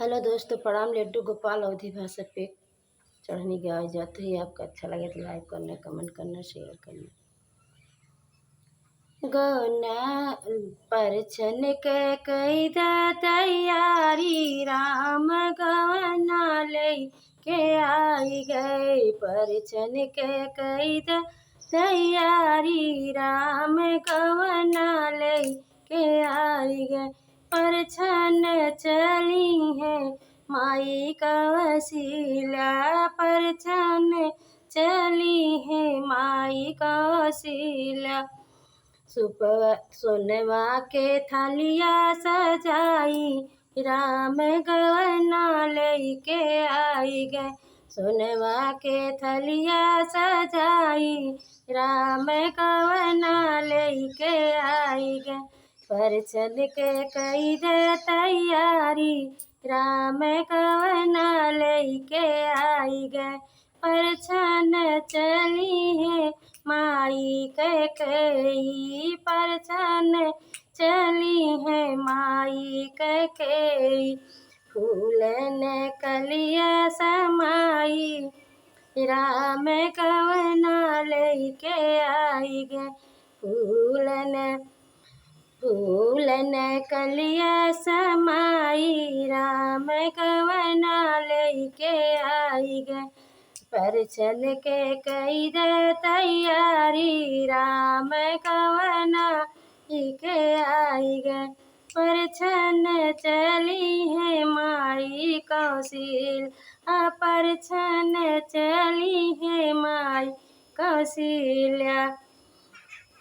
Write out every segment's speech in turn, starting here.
Hello दोस्तों, प्रणाम। लड्डू गोपाल अवधी भाषा पे चढ़नी गाई जाती है। आपका अच्छा लगे तो लाइक करना, कमेंट करना, शेयर करना। गौना परछन के कैदा तैयारी, राम गवना ले के आई गए। परछन के कैदा तैयारी, राम गवना ले के आई गए। परछन चली है माई कौशिल्या, परछन चली है माई कौशिल्या। सोनवा के थालिया सजाई, राम गवना लेके आई गए। सोनवा के थलिया सजाई, राम गवना लेके आई गए। परछन के कई दे तैयारी, राम गवना लेके आई गए। परछन चली है माई कैकेयी, परछन चली है माई कैकेयी। फूल ने कलिया समाई, राम गवना लेके आई गए। फूल ने कलिया समाई, राम गवना लेके आई गए। परछन के कई दे तैयारी, राम गवना लेके आई गए। परछन चली है माई कौशिल्या, परछन चली है माई कौशिल्या।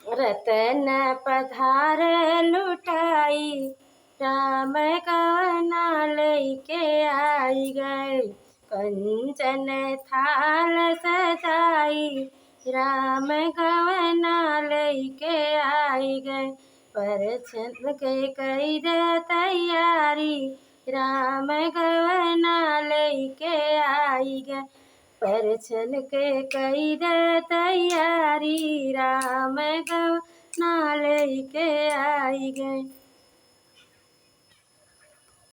रतन पधार लुटाई, राम गवना लेके आई गए। कंचन थाल सजाई, राम गवना लेके आई गए। परछन के कई दे तैयारी, राम गवना लेके आई गए। परछन के कई दे तैयारी, राम गवना लेके आई गए।